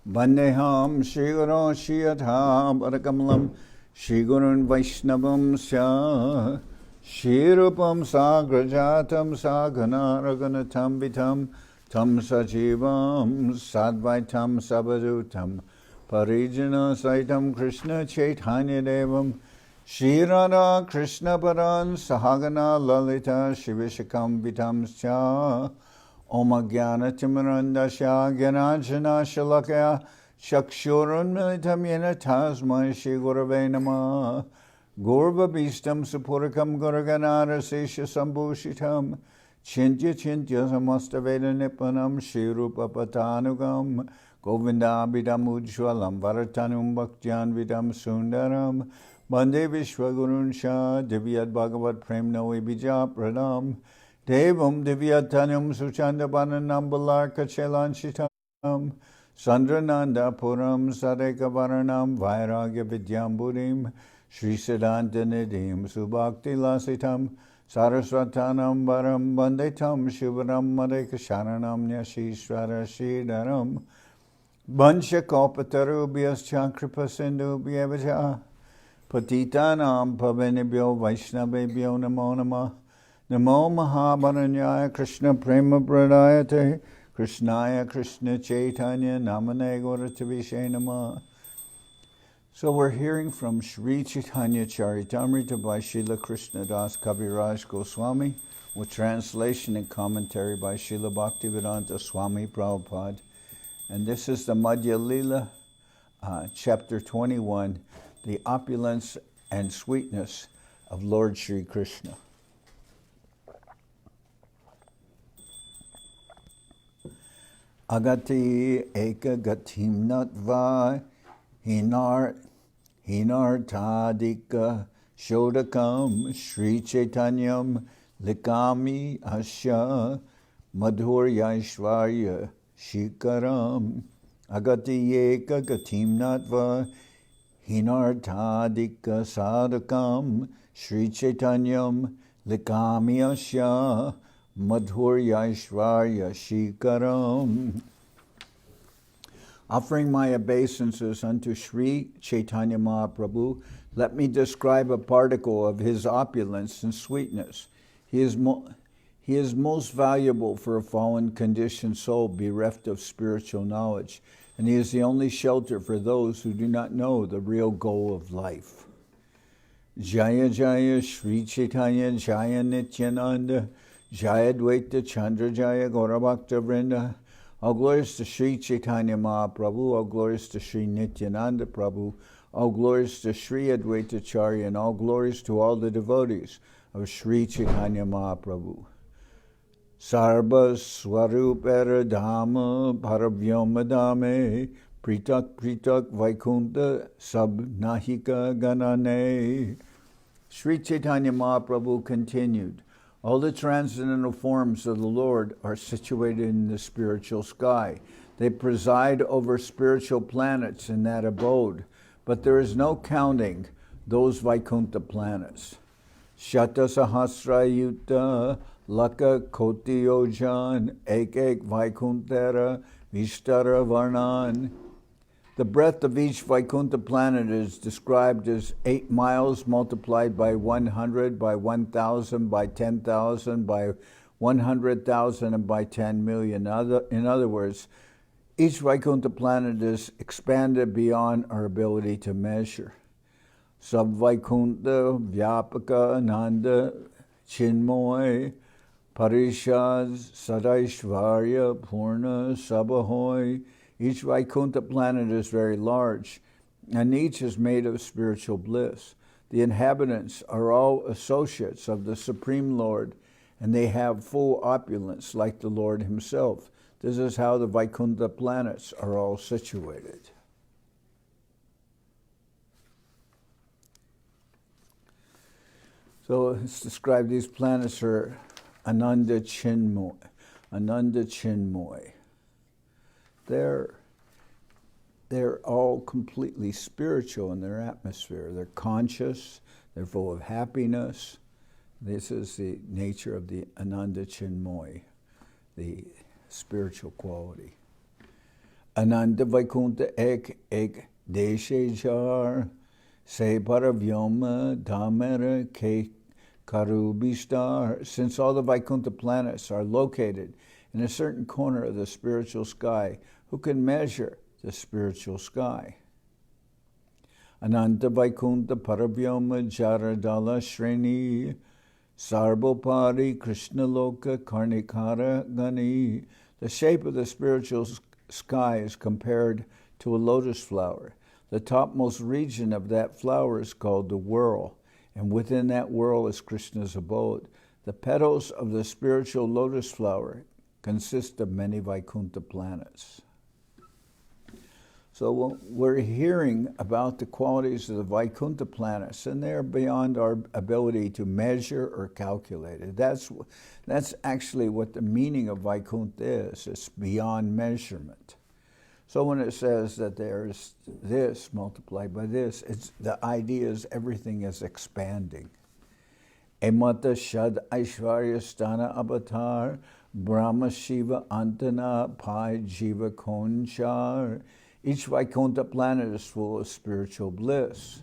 Vandeham Shri Guru Shri Yatha Parakamalam Shri Gurun Vaishnavam Sya Shri Rupam Sagrajatam Saghana Raghunatam Vitam Tam Sajivam Sadvaitam Sabadutam Parijana Saitam Krishna Chaitanya Devam Shri Radha Krishna Paran Sahagana Lalita Shivishakam Vitam Sya Om Jnana Timirandasya Gyanajana Shalakaya Chakshurun Militam Yena Tasmai Shri Gurave Namah Gurva Bhistam Supurikam Guraganara Sesha Sambhushitam Chintya Chintya Samastaveda Nipanam Shri Rupa Patanugam Govinda Bidam Ujwalam Varatanum Bhaktyan Vidam Sundaram Bande Vishwagurun Shah Divyat Bhagavat Prem Noe Bija Pradam Devam Divyatanam Suchanda Bananam Balarka Chelanshitam Sandrananda Puram Sadeka Varanam Vairagya Vidyamburim Sri Siddhanta Nidhim Subhakti Lasitam Saraswatanam Varam Bandetam Shivaram Madeka Sharanam Nyashishvara Shidaram Bansha Kalpatarubhyas Chankripa Sindhubhyevaja Patitanam Pavanibhyo Vaishnavebhyo Namo Namah Namo Mahabharanyaya Krishna Prema Pradayate Krishnaya Krishna Chaitanya Namane Gauratavishe Namah. So we're hearing from Sri Chaitanya Charitamrita by Srila Krishnadas Kaviraj Goswami with translation and commentary by Srila Bhaktivedanta Swami Prabhupada. And this is the Madhya-lila, chapter 21, the opulence and sweetness of Lord Sri Krishna. Agati eka gatim natva hinartadika shodakam Sri Chaitanyam likami asya madhuryaishvarya shikaram. Agati eka gatim natva hinartadika sadakam Sri Chaitanyam likami asya Madhuryaishvarya Shikaram. Offering my obeisances unto Sri Chaitanya Mahaprabhu, let me describe a particle of his opulence and sweetness. He is most valuable for a fallen conditioned soul bereft of spiritual knowledge, and he is the only shelter for those who do not know the real goal of life. Jaya Jaya Sri Chaitanya Jaya Nityananda Jaya Dvaita Chandra Jaya Gaurabhakta Vrinda. All glories to Sri Chaitanya Mahaprabhu, all glories to Sri Nityananda Prabhu, all glories to Sri Advaita Acharya, and all glories to all the devotees of Sri Chaitanya Mahaprabhu. Sarva Swarupera Dhama Paravyoma Dhame Pritak Pritak Vaikunta Sab Nahika Ganane. Sri Chaitanya Mahaprabhu continued, all the transcendental forms of the Lord are situated in the spiritual sky. They preside over spiritual planets in that abode, but there is no counting those Vaikuntha planets. Shata Sahasra Yuta Laka Koti Yojan Ek Ek Vaikuntara Vistara Varnan. The breadth of each Vaikuntha planet is described as 8 miles multiplied by 100, by 1,000, by 10,000, by 100,000, and by 10 million. In other words, each Vaikuntha planet is expanded beyond our ability to measure. Sab-Vaikuntha, Vyapaka, Ananda, Chinmoy, Parishad, Sadaishvarya, Purna, Sabahoy. Each Vaikuntha planet is very large, and each is made of spiritual bliss. The inhabitants are all associates of the Supreme Lord, and they have full opulence like the Lord himself. This is how the Vaikuntha planets are all situated. So it's described these planets are Ananda Chinmoy. Ananda Chinmoy. They're all completely spiritual in their atmosphere. They're conscious, they're full of happiness. This is the nature of the Ananda Chinmoy, the spiritual quality. Ananta Vaikuntha ek deshe jar, se paravyoma dhamara ke karubistar. Since all the Vaikuntha planets are located in a certain corner of the spiritual sky, who can measure the spiritual sky? Ananta Vaikuntha Paravyoma Jaradala Shreni Sarbopari Krishna Loka Karnikara Gani. The shape of the spiritual sky is compared to a lotus flower. The topmost region of that flower is called the whirl, and within that whirl is Krishna's abode. The petals of the spiritual lotus flower consist of many Vaikuntha planets. So we're hearing about the qualities of the Vaikuntha planets, and they're beyond our ability to measure or calculate it. That's actually what the meaning of Vaikuntha is. It's beyond measurement. So when it says that there's this multiplied by this, the idea is everything is expanding. Emata Shad Aishvarya Sthana Avatar Brahma Shiva Antana Pai Jiva Konchar. Each Vaikuntha planet is full of spiritual bliss,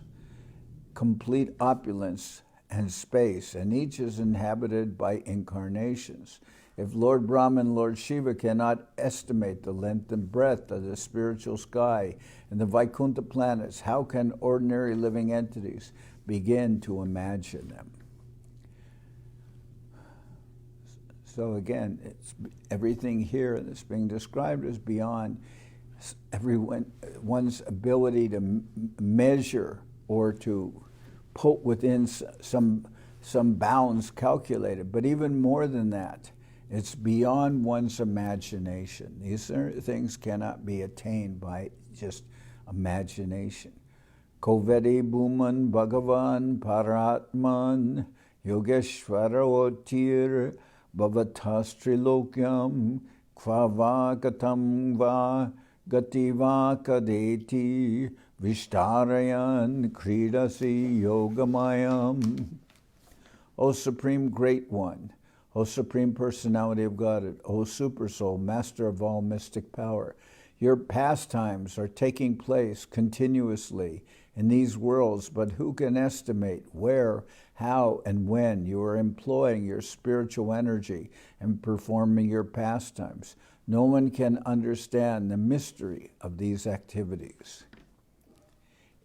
complete opulence and space, and each is inhabited by incarnations. If Lord Brahma and Lord Shiva cannot estimate the length and breadth of the spiritual sky and the Vaikuntha planets, how can ordinary living entities begin to imagine them? So again, everything here that's being described is beyond everyone's ability to measure or to put within some bounds calculated. But even more than that, it's beyond one's imagination. These things cannot be attained by just imagination. Kovedi Bhuman Bhagavan Paratman Yogeshwaraotir Bhavattastrilokyam Kvavagatam Va Gativa Kadeti Vishtarayan Kridasi Yogamayam. O Supreme Great One, O Supreme Personality of God, O Super Soul, Master of all mystic power, your pastimes are taking place continuously in these worlds, but who can estimate where, how, and when you are employing your spiritual energy and performing your pastimes? No one can understand the mystery of these activities.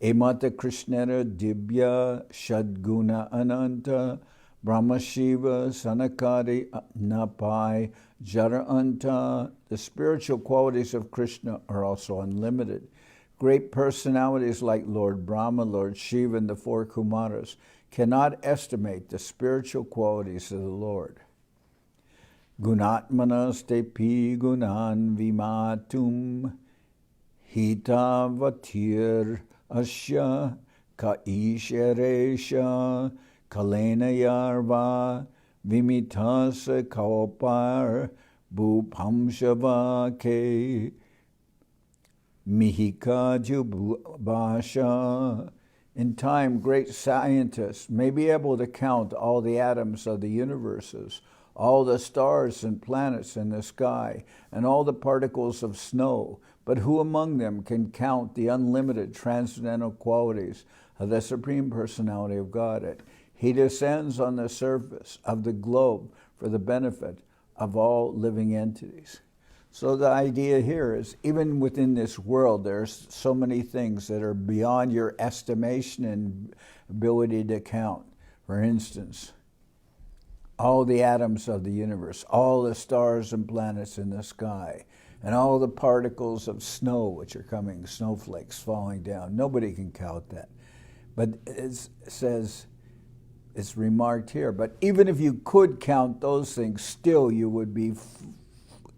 Emata Krishnera Dibya Shadguna Ananta Brahma Shiva Sanakari Napai Jara Anta. The spiritual qualities of Krishna are also unlimited. Great personalities like Lord Brahma, Lord Shiva, and the four Kumaras cannot estimate the spiritual qualities of the Lord. Gunatmanas tepi gunan vimatum hitavatir asya ka isharesha kalena yarva vimitasa kaupar bhupamshava ke mihika jubasha. In time, great scientists may be able to count all the atoms of the universes, all the stars and planets in the sky, and all the particles of snow. But who among them can count the unlimited transcendental qualities of the Supreme Personality of God? He descends on the surface of the globe for the benefit of all living entities. So the idea here is, even within this world, there's so many things that are beyond your estimation and ability to count. For instance, all the atoms of the universe, all the stars and planets in the sky, and all the particles of snow which are coming, snowflakes falling down. Nobody can count that. But it says, it's remarked here, but even if you could count those things, still you would be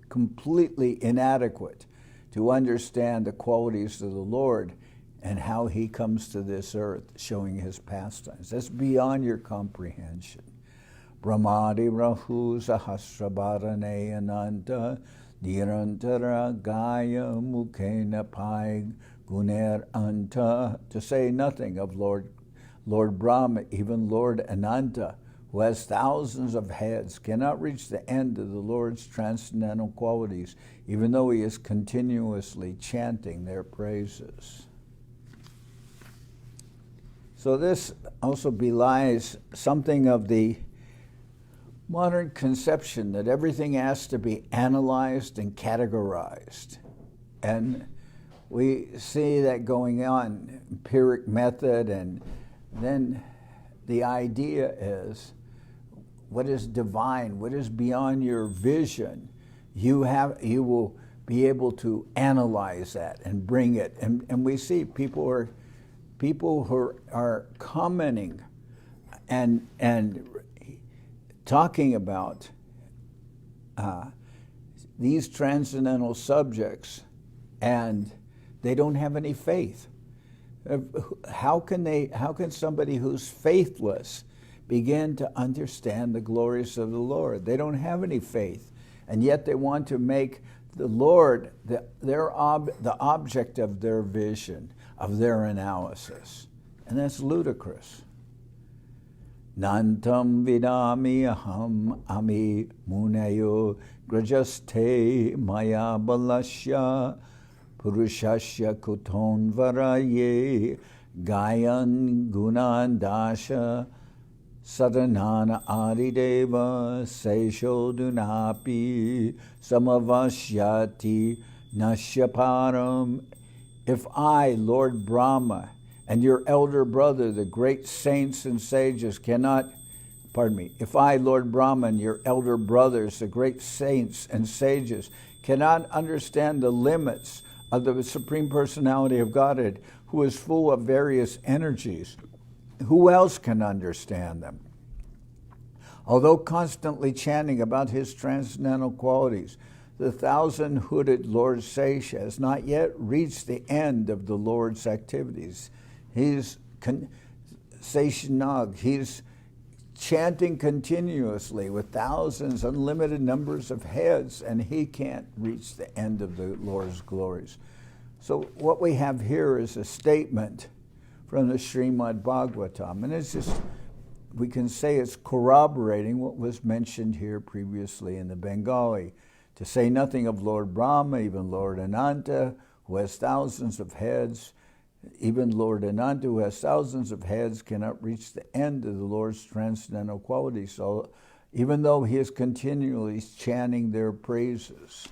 completely inadequate to understand the qualities of the Lord and how he comes to this earth showing his pastimes. That's beyond your comprehension. Brahmadi Rahu Sahasrabharane Ananta Nirantara Gaya Mukhena Pai Guner Anta. To say nothing of Lord Brahma, even Lord Ananta, who has thousands of heads, cannot reach the end of the Lord's transcendental qualities, even though he is continuously chanting their praises. So this also belies something of the modern conception that everything has to be analyzed and categorized. And we see that going on, empiric method, and then the idea is what is divine, what is beyond your vision. You will be able to analyze that and bring it. And we see people who are commenting and talking about these transcendental subjects, and they don't have any faith. How can somebody who's faithless begin to understand the glories of the Lord? They don't have any faith, and yet they want to make the Lord the object of their vision, of their analysis. And that's ludicrous. Nantam vidami aham ami munayo grajaste maya balasya purushasya kuton varaye gayan gunan dasha sadanana adideva seishodunapi samavasyati nashyaparam. If I, Lord Brahma, and your elder brother, the great saints and sages if I, Lord Brahma, and your elder brothers, the great saints and sages, cannot understand the limits of the Supreme Personality of Godhead, who is full of various energies, who else can understand them? Although constantly chanting about his transcendental qualities, the thousand-hooded Lord Sesha has not yet reached the end of the Lord's activities. He's Seshanag. He's chanting continuously with thousands, unlimited numbers of heads, and he can't reach the end of the Lord's glories. So what we have here is a statement from the Srimad Bhagavatam, and it's just, we can say it's corroborating what was mentioned here previously in the Bengali. To say nothing of Lord Brahma, even Lord Ananta, who has thousands of heads, even Lord Ananta, who has thousands of heads, cannot reach the end of the Lord's transcendental qualities. So even though he is continually chanting their praises,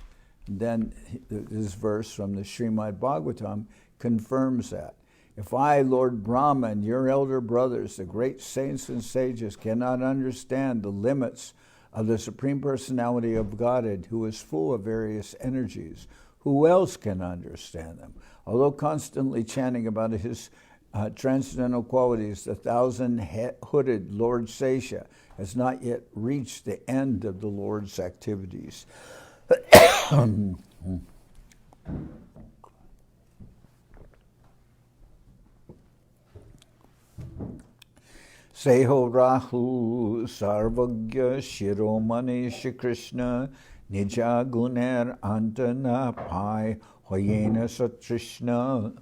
then this verse from the Srimad Bhagavatam confirms that. If I, Lord Brahma, and your elder brothers, the great saints and sages, cannot understand the limits of the Supreme Personality of Godhead, who is full of various energies, who else can understand them? Although constantly chanting about his transcendental qualities, the thousand-hooded Lord Sesha has not yet reached the end of the Lord's activities. Seho Rahu Sarvagya Shiromani Shri Krishna Nija Guner Antana Pai Hoyena Satrishna.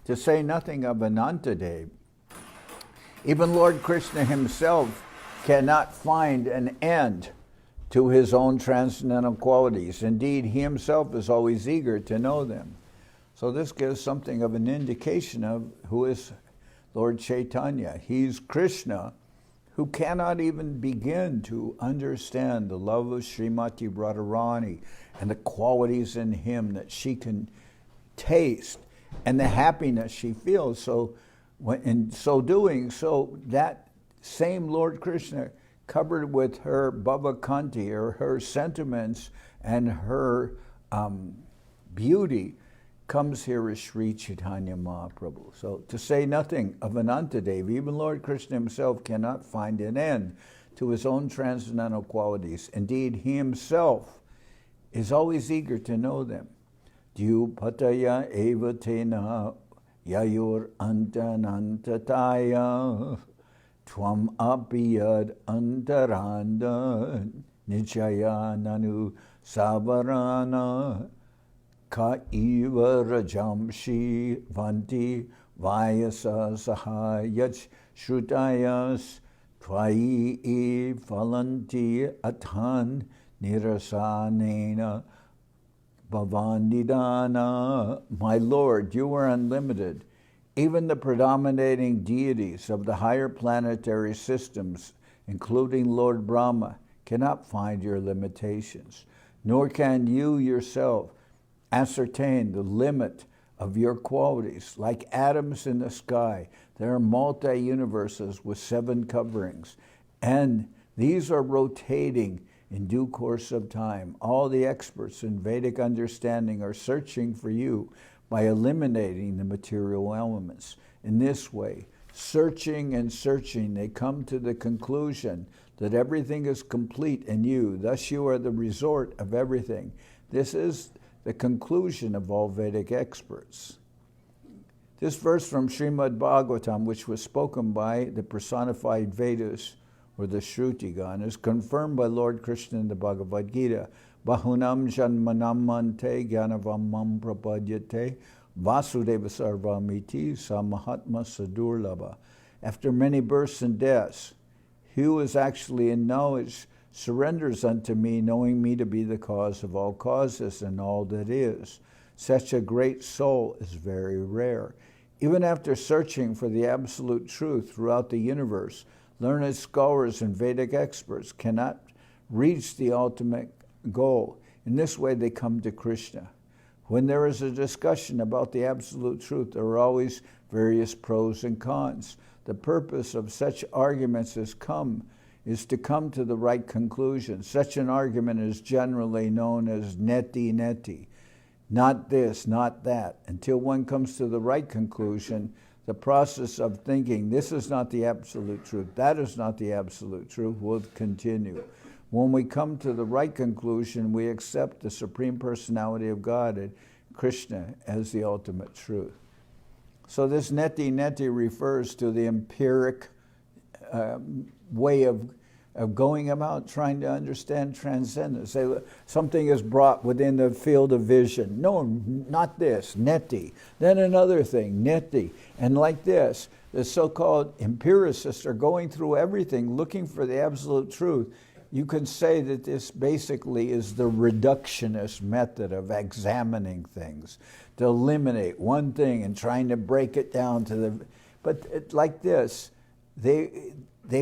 To say nothing of Anantadev, even Lord Krishna himself cannot find an end to his own transcendental qualities. Indeed, he himself is always eager to know them. So this gives something of an indication of who is Lord Chaitanya. He's Krishna, who cannot even begin to understand the love of Srimati Radharani and the qualities in him that she can taste and the happiness she feels. So in so doing, so that same Lord Krishna, covered with her bhavakanti, or her sentiments and her beauty, comes here as Sri Chaitanya Mahaprabhu. So to say nothing of Anantadev, even Lord Krishna himself cannot find an end to his own transcendental qualities. Indeed, he himself is always eager to know them. Dhyupataya evatena yayur antanantataya tvam apiyad antaranda nichaya nanu savarana ka iva rajamshi vanti vayasa sahayach shrutayas Tvai phalanti atan nirasanena bhavandidana. My Lord, you are unlimited. Even the predominating deities of the higher planetary systems, including Lord Brahma, cannot find your limitations, nor can you yourself ascertain the limit of your qualities. Like atoms in the sky, there are multi-universes with 7 coverings, and these are rotating in due course of time. All the experts in Vedic understanding are searching for you by eliminating the material elements. In this way, searching and searching, they come to the conclusion that everything is complete in you. Thus you are the resort of everything. This is the conclusion of all Vedic experts. This verse from Srimad Bhagavatam, which was spoken by the personified Vedas, or the Shrutigan, is confirmed by Lord Krishna in the Bhagavad Gita. Bahunam janmanam mante gyanavam prapadyate vasudeva sarvamiti samahatma sadurlabha. After many births and deaths, he who is actually in knowledge surrenders unto me, knowing me to be the cause of all causes and all that is. Such a great soul is very rare. Even after searching for the absolute truth throughout the universe, learned scholars and Vedic experts cannot reach the ultimate goal. In this way, they come to Krishna. When there is a discussion about the absolute truth, there are always various pros and cons. The purpose of such arguments is to come to the right conclusion. Such an argument is generally known as neti, not this, not that. Until one comes to the right conclusion, the process of thinking, this is not the absolute truth, that is not the absolute truth, will continue. When we come to the right conclusion, we accept the Supreme Personality of God and Krishna as the ultimate truth. So this neti refers to the empiric way of going about trying to understand transcendence. Say something is brought within the field of vision. No, not this, neti. Then another thing, neti. And like this, the so-called empiricists are going through everything, looking for the absolute truth. You can say that this basically is the reductionist method of examining things, to eliminate one thing and trying to break it down to the... But like this, they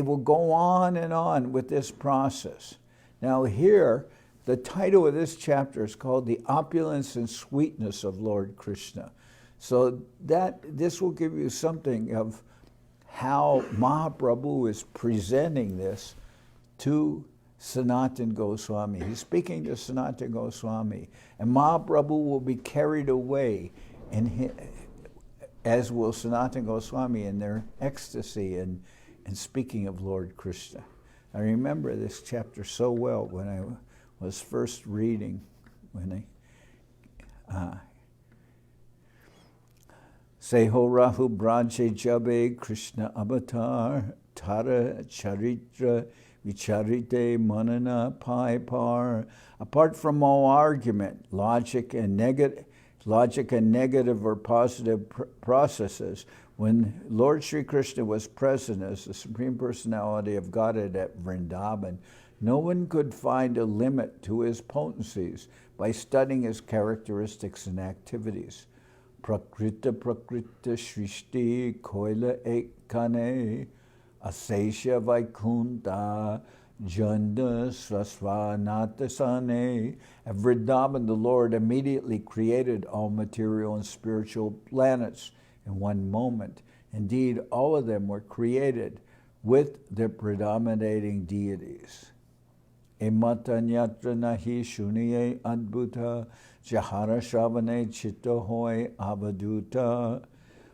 will go on and on with this process. Now here, the title of this chapter is called The Opulence and Sweetness of Lord Krishna. So this will give you something of how Mahaprabhu is presenting this to Sanatan Goswami. He's speaking to Sanatan Goswami, and Mahaprabhu will be carried away, as will Sanatan Goswami, in their ecstasy and speaking of Lord Krishna. I remember this chapter so well when I was first reading, Seho Rahu Braje Jabe Krishna Avatar Tara Charitra Vicharite Manana Pai Par. Apart from all argument, logic and negative or positive processes, when Lord Sri Krishna was present as the Supreme Personality of Godhead at Vrindavan, no one could find a limit to his potencies by studying his characteristics and activities. Prakrita Shrishti Koila Ekane Asesha Vaikunta Janda Srasvanatasane. At Vrindavan, the Lord immediately created all material and spiritual planets in one moment. Indeed, all of them were created with the predominating deities. Ematanyatra nahi shuniye adbhuta jahara shravane chitta hoy avaduta.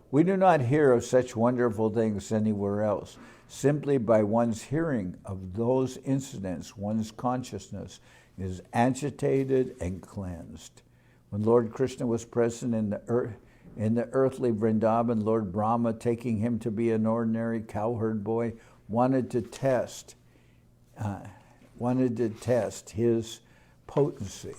We do not hear of such wonderful things anywhere else. Simply by one's hearing of those incidents, one's consciousness is agitated and cleansed. When Lord Krishna was present in the earthly Vrindavan, Lord Brahma, taking him to be an ordinary cowherd boy, wanted to test his potency.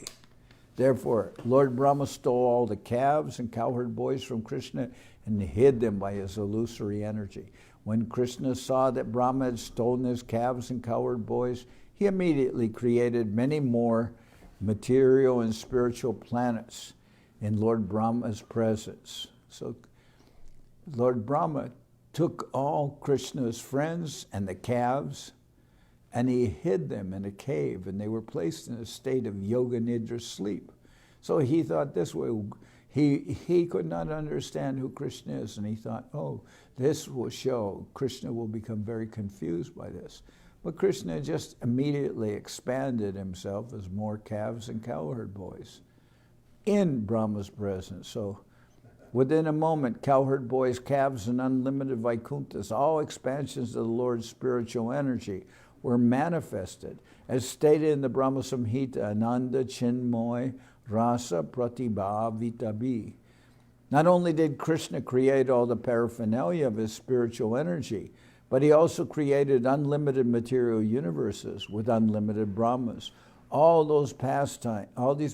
Therefore, Lord Brahma stole all the calves and cowherd boys from Krishna and hid them by his illusory energy. When Krishna saw that Brahma had stolen his calves and cowherd boys, he immediately created many more material and spiritual planets in Lord Brahma's presence. So Lord Brahma took all Krishna's friends and the calves, and he hid them in a cave, and they were placed in a state of yoga nidra sleep. So he thought this way, he could not understand who Krishna is, and he thought, oh, this will show, Krishna will become very confused by this. But Krishna just immediately expanded himself as more calves and cowherd boys in Brahma's presence. So within a moment, cowherd boys, calves, and unlimited Vaikunthas, all expansions of the Lord's spiritual energy, were manifested, as stated in the Brahma Samhita, Ananda Chinmoy Rasa Pratibha Vitabi. Not only did Krishna create all the paraphernalia of his spiritual energy, but he also created unlimited material universes with unlimited Brahmas. All these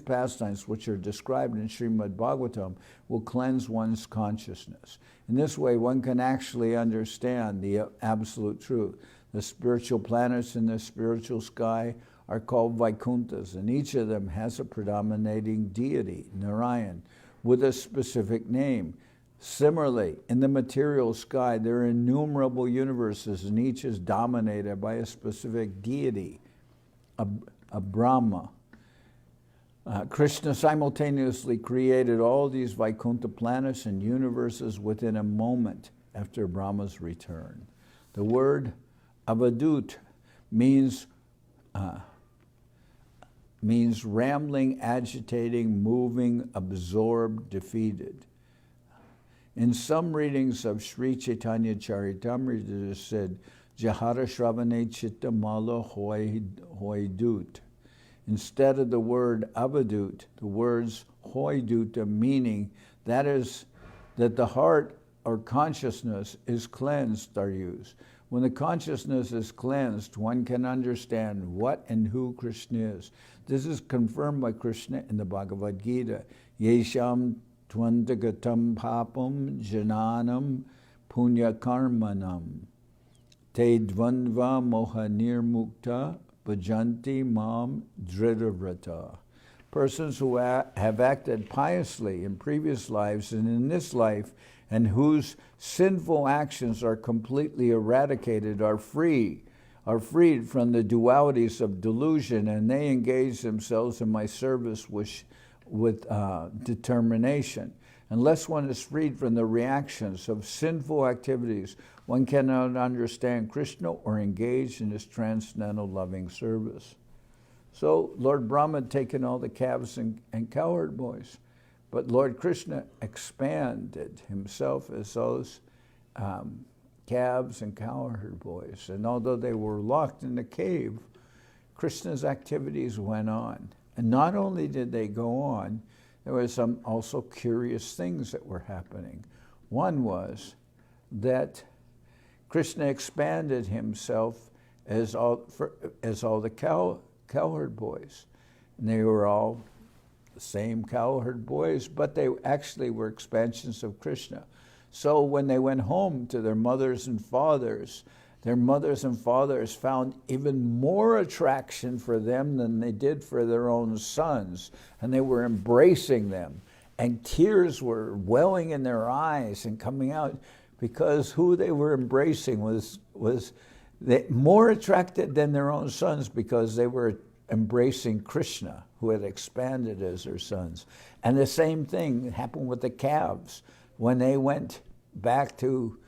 pastimes which are described in Srimad Bhagavatam will cleanse one's consciousness. In this way, one can actually understand the absolute truth. The spiritual planets in the spiritual sky are called Vaikunthas, and each of them has a predominating deity, Narayan, with a specific name. Similarly, in the material sky, there are innumerable universes, and each is dominated by a specific deity, a Brahma. Krishna simultaneously created all these Vaikuntha planets and universes within a moment after Brahma's return. The word avadut means rambling, agitating, moving, absorbed, defeated. In some readings of Sri Chaitanya Charitamrita, it is said, Jahara Shravane Chitta Mala Hoidut. Instead of the word avadut, the words hoiduta, meaning that is, that the heart or consciousness is cleansed, are used. When the consciousness is cleansed, one can understand what and who Krishna is. This is confirmed by Krishna in the Bhagavad Gita. Yesham Tvandagatam papam jananam punya karmanam te dvandva moha nirmukta bhajanti mam dhridavrata. Persons who have acted piously in previous lives and in this life, and whose sinful actions are completely eradicated, are freed from the dualities of delusion, and they engage themselves in my service with determination. Unless one is freed from the reactions of sinful activities, one cannot understand Krishna or engage in his transcendental loving service. So Lord Brahma had taken all the calves and cowherd boys, but Lord Krishna expanded himself as those calves and cowherd boys. And although they were locked in the cave, Krishna's activities went on. And not only did they go on, there were some also curious things that were happening. One was that Krishna expanded himself as all the cowherd boys. And they were all the same cowherd boys, but they actually were expansions of Krishna. So when they went home to their mothers and fathers found even more attraction for them than they did for their own sons. And they were embracing them. And tears were welling in their eyes and coming out, because who they were embracing was more attracted than their own sons, because they were embracing Krishna, who had expanded as their sons. And the same thing happened with the calves. When they went back to,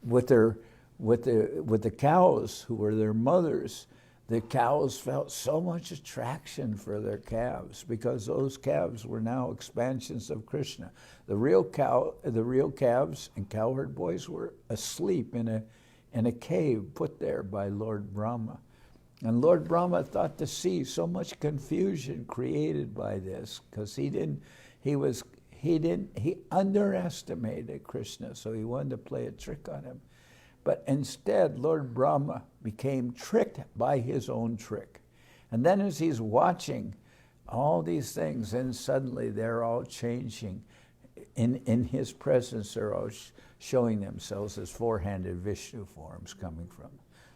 with the cows who were their mothers, the cows felt so much attraction for their calves, because those calves were now expansions of Krishna. The real calves and cowherd boys were asleep in a cave put there by Lord Brahma. And Lord Brahma thought to see so much confusion created by this, because he underestimated Krishna, so he wanted to play a trick on him. But instead, Lord Brahma became tricked by his own trick. And then as he's watching all these things, and suddenly they're all changing. in his presence, they're all showing themselves as four-handed Vishnu forms coming from.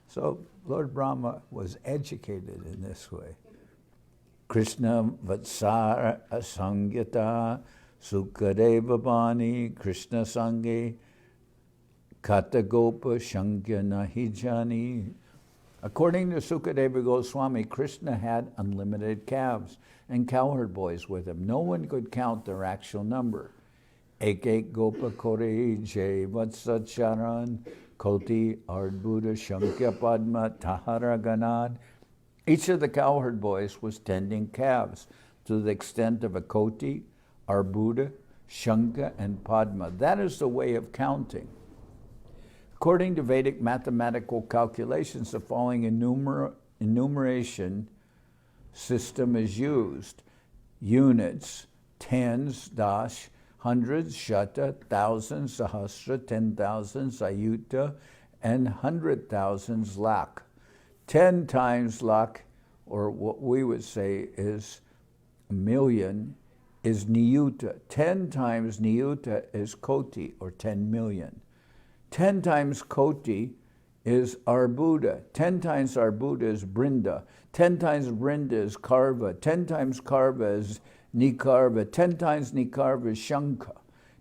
So Lord Brahma was educated in this way. Krishna Vatsara Asangyata Sukadeva Bani Krishna Sangi Katagopa Shankya Nahijani. According to Sukadeva Goswami, Krishna had unlimited calves and cowherd boys with him. No one could count their actual number. Ek Gopa Kore Jai Vatsacharan Koti Ardbuddha Shankya Padma Tahara Ganad. Each of the cowherd boys was tending calves to the extent of a Koti, Arbuda, Shankha, and Padma. That is the way of counting. According to Vedic mathematical calculations, the following enumeration system is used. Units, tens, dash, hundreds, shata, thousands, sahasra, 10,000s, ayuta, and 100,000s, lakh. 10 times lakh, or what we would say is a million, is niyuta. 10 times niyuta is koti, or 10 million. 10 times koti is arbuda. 10 times arbuda is brinda. 10 times brinda is karva. 10 times karva is nikarva. 10 times nikarva is shankha.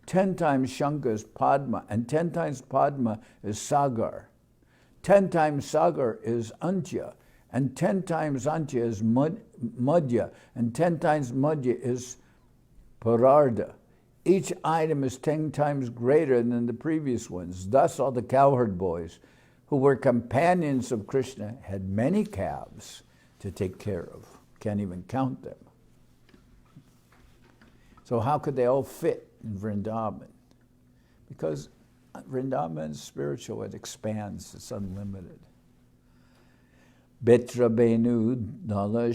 10 times shankha is padma. And 10 times padma is sagar. 10 times sagar is antya. And 10 times antya is madhya. And 10 times madhya is pararda. Each item is 10 times greater than the previous ones. Thus, all the cowherd boys who were companions of Krishna had many calves to take care of. Can't even count them. So how could they all fit in Vrindavan? Because Vrindavan is spiritual, it expands, it's unlimited. Betra Benu Dala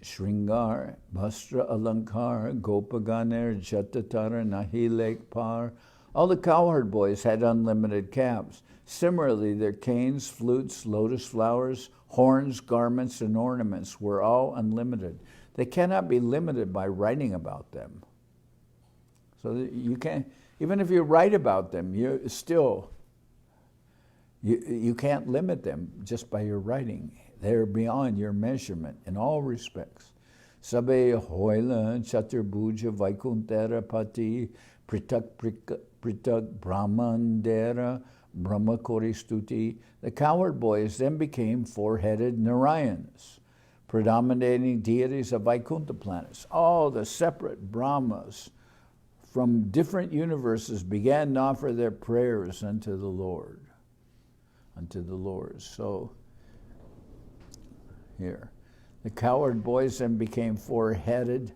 Shringar, Bastra Alankar, Gopaganer, Jatatara, Nahi Lekpar. All the cowherd boys had unlimited calves. Similarly, their canes, flutes, lotus flowers, horns, garments, and ornaments were all unlimited. They cannot be limited by writing about them. So you can't, even if you write about them, you can't limit them just by your writing. They're beyond your measurement in all respects. Sabe hoila chaturbuja vaikuntera pati pritak brahmandera brahmakori stuti. The cowherd boys then became four-headed Narayans, predominating deities of Vaikuntha planets. All the separate Brahmas from different universes began to offer their prayers unto the Lord. So, here. The cowherd boys then became four-headed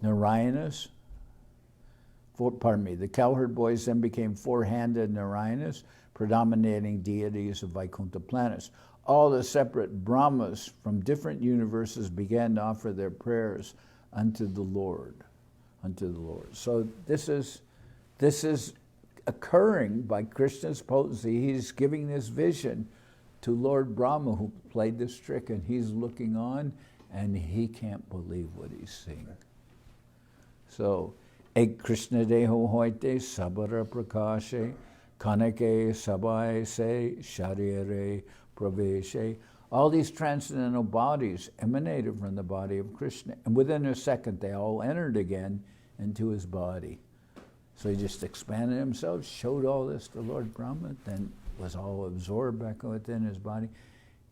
Narayanas. The cowherd boys then became four-handed Narayanas, predominating deities of Vaikuntha planets. All the separate Brahmas from different universes began to offer their prayers unto the Lord. So this is occurring by Krishna's potency. He's giving this vision to Lord Brahma, who played this trick, and he's looking on, and he can't believe what he's seeing. So, Ek Krishna Deho Hoite Sabara Prakashe Kanake Sabai Se Sharire Praveshe. All these transcendental bodies emanated from the body of Krishna, and within a second they all entered again into his body. So he just expanded himself, showed all this to Lord Brahma, then was all absorbed back within his body.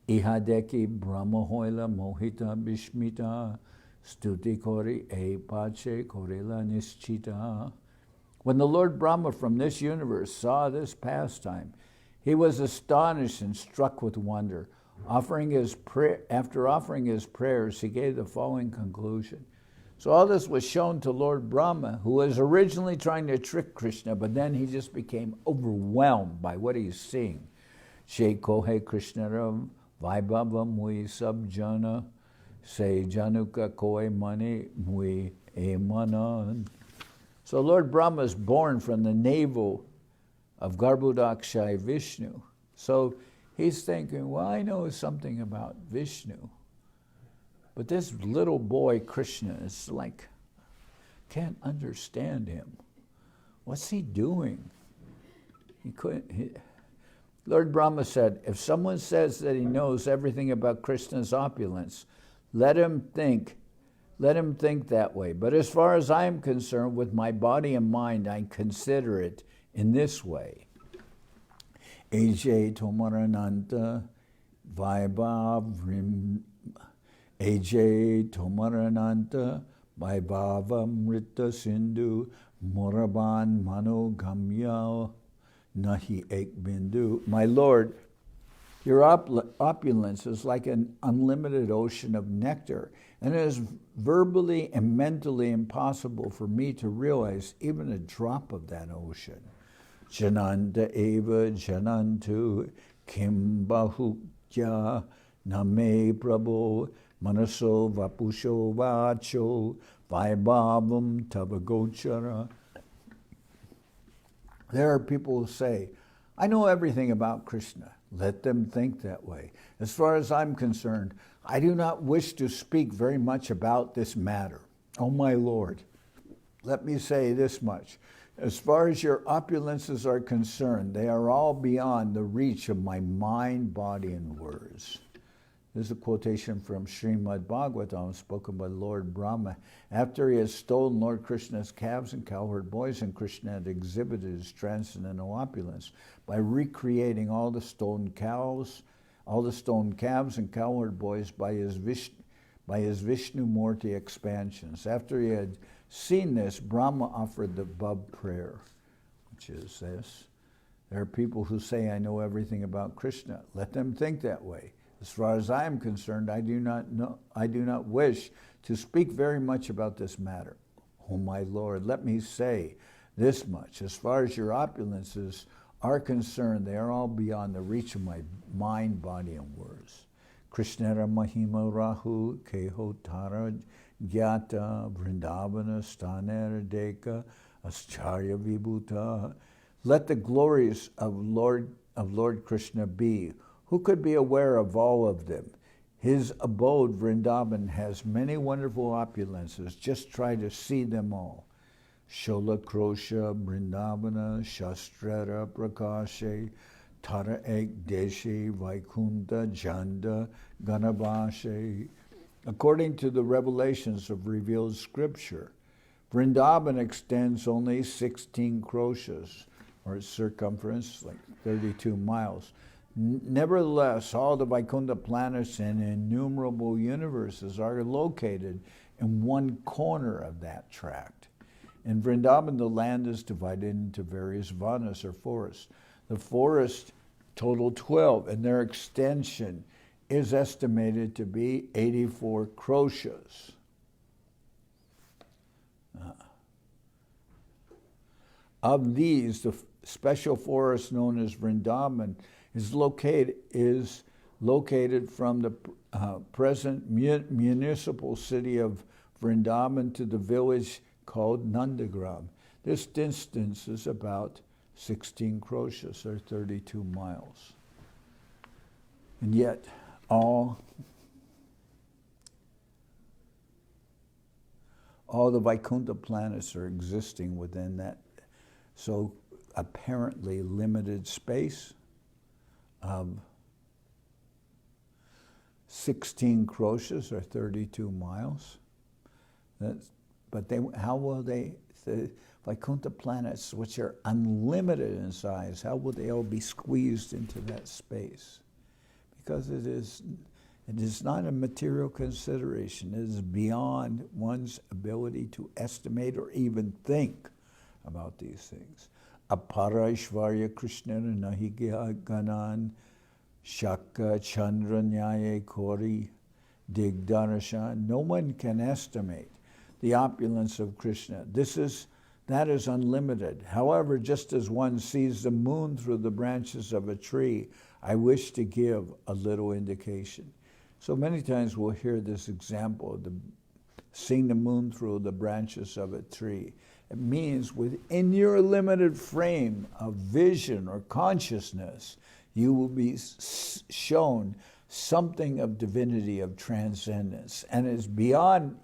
Ihadeki Brahma Hoila Mohita Bishmita Stuti Kori E Pache Korila Nischita. When the Lord Brahma from this universe saw this pastime, he was astonished and struck with wonder. After offering his prayers, he gave the following conclusion. So all this was shown to Lord Brahma, who was originally trying to trick Krishna, but then he just became overwhelmed by what he's seeing. She kohe Krishnaram Vaibhava mui sabjana se januka koi mani mui emanan. So Lord Brahma is born from the navel of Garbhodakshai Vishnu. So he's thinking, well, I know something about Vishnu. But this little boy, Krishna, is like, can't understand him. What's he doing? He couldn't. Lord Brahma said, if someone says that he knows everything about Krishna's opulence, let him think that way. But as far as I am concerned, with my body and mind, I consider it in this way. Ajay Tomarananta Vaibhavrim Ajay Tomarananta Vaibhavamrita Sindhu Moraban Manogamya Nahi Ek Bindu. My Lord, your opulence is like an unlimited ocean of nectar, and it is verbally and mentally impossible for me to realize even a drop of that ocean. Jananda eva janantu kim bahukya name prabhu manaso vapusho vacho vaibhavam tavagochara. There are people who say, I know everything about Krishna. Let them think that way. As far as I'm concerned, I do not wish to speak very much about this matter. Oh my Lord, let me say this much. As far as your opulences are concerned, they are all beyond the reach of my mind, body, and words. This is a quotation from Srimad Bhagavatam, spoken by Lord Brahma. After he had stolen Lord Krishna's calves and cowherd boys, and Krishna had exhibited his transcendental opulence by recreating all the stolen calves and cowherd boys by his Vishnu Murti expansions. After he had seen this, Brahma offered the above prayer, which is this. There are people who say, I know everything about Krishna. Let them think that way. As far as I am concerned, I do not wish to speak very much about this matter. Oh my Lord, let me say this much. As far as your opulences are concerned, they are all beyond the reach of my mind, body, and words. Krishnara Mahima Rahu Keho Tara Gyata Vrindavana Stanera Deka Ascharya Vibhuta. Let the glories of Lord Krishna be. Who could be aware of all of them? His abode, Vrindavan, has many wonderful opulences. Just try to see them all. Shola Krosha, Vrindavana, Shastrara Prakashe, Tara Ek Deshi, Vaikunta, Janda, Ganabashe. According to the revelations of revealed scripture, Vrindavan extends only 16 kroshas, or its circumference, like 32 miles. Nevertheless, all the Vaikuntha planets and innumerable universes are located in one corner of that tract. In Vrindavan, the land is divided into various vanas, or forests. The forests total 12, and their extension is estimated to be 84 kroshas. Of these, the special forest known as Vrindavan is located from the present municipal city of Vrindavan to the village called Nandagram. This distance is about 16 kroshas, or 32 miles. And yet, all the Vaikuntha planets are existing within that so apparently limited space of 16 kroshas, or 32 miles. How will the Vaikuntha planets, which are unlimited in size, how will they all be squeezed into that space? Because it is not a material consideration. It is beyond one's ability to estimate or even think about these things. Apara Ishvarya Krishna Nahi Ganan Shaka Chandra Nyaye Kori Digdarashan. No one can estimate the opulence of Krishna. That is unlimited. However, just as one sees the moon through the branches of a tree, I wish to give a little indication. So many times we'll hear this example of seeing the moon through the branches of a tree. It means within your limited frame of vision or consciousness, you will be shown something of divinity, of transcendence, and it's beyond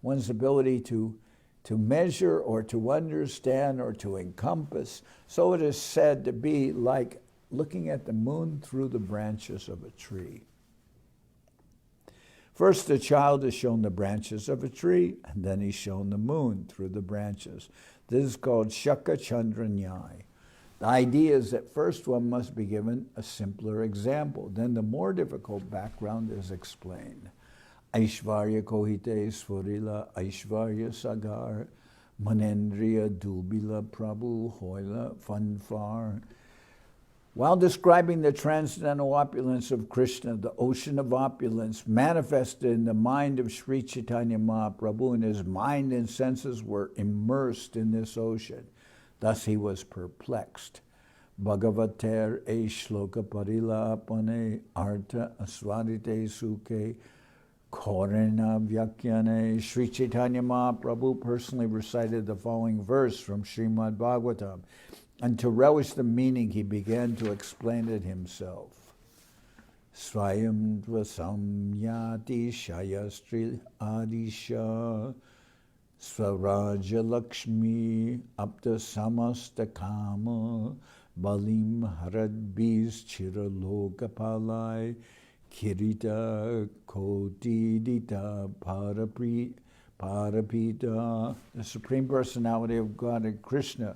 one's ability to to measure or to understand or to encompass. So it is said to be like looking at the moon through the branches of a tree. First, the child is shown the branches of a tree, and then he's shown the moon through the branches. This is called Shaka Chandra Nyai. The idea is that first one must be given a simpler example. Then the more difficult background is explained. Aishvarya Kohite Sfurila Aishvarya Sagar Manendriya Dubila Prabhu Hoila Fanfar. While describing the transcendental opulence of Krishna, the ocean of opulence manifested in the mind of Sri Chaitanya Mahaprabhu, and his mind and senses were immersed in this ocean. Thus he was perplexed. Bhagavater e shloka parila apane artha asvarite sukhe korena vyakyane. Sri Chaitanya Mahaprabhu personally recited the following verse from Srimad Bhagavatam, and to relish the meaning, he began to explain it himself. Swayam dvasam yati shayastri adisha Svaraja Lakshmi Apta Samasta Kama Balim Haradbis Chiralokapalai Kirita Kotidita Parapita. The Supreme Personality of God, Krishna,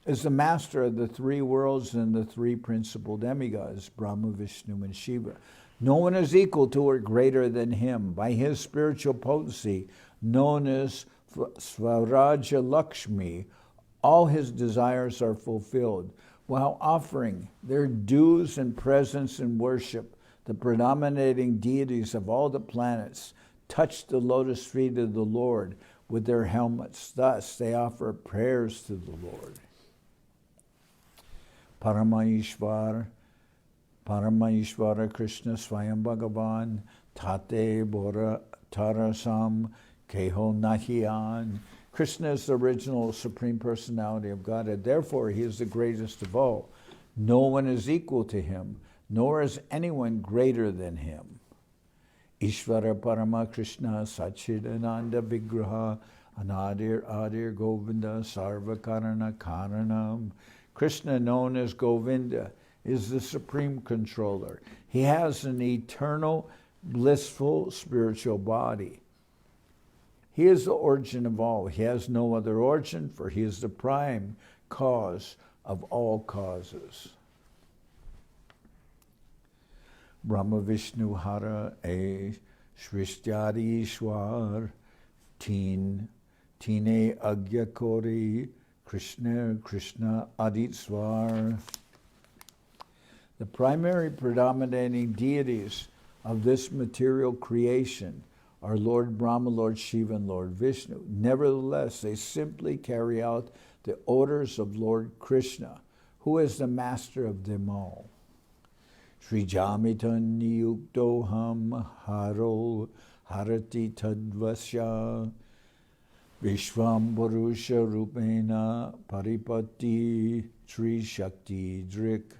is the master of the three worlds and the three principal demigods, Brahma, Vishnu, and Shiva. No one is equal to or greater than him. By his spiritual potency, known as Svaraja Lakshmi, all his desires are fulfilled. While offering their dues and presents and worship, the predominating deities of all the planets touch the lotus feet of the Lord with their helmets. Thus, they offer prayers to the Lord. Paramaishvara Krishna Swayam Bhagavan Tate Bora Tarasam Keho Nahiyan. Krishna is the original Supreme Personality of Godhead. Therefore, he is the greatest of all. No one is equal to him, nor is anyone greater than him. Ishvara Parama Krishna Sachidananda Vigraha Anadir Adir Govinda Sarva Karana Karanam. Krishna, known as Govinda, is the supreme controller. He has an eternal, blissful spiritual body. He is the origin of all. He has no other origin, for he is the prime cause of all causes. Brahma Vishnu Hara E Shrishtyadi Ishwar Tine Agya Kori Krishna Aditswar. The primary predominating deities of this material creation are Lord Brahma, Lord Shiva, and Lord Vishnu. Nevertheless, they simply carry out the orders of Lord Krishna, who is the master of them all. Sri Jamitan Niyuktoham Haro Harati Tadvasya Vishvam Purusha Rupena Paripatti Sri Shakti Drik.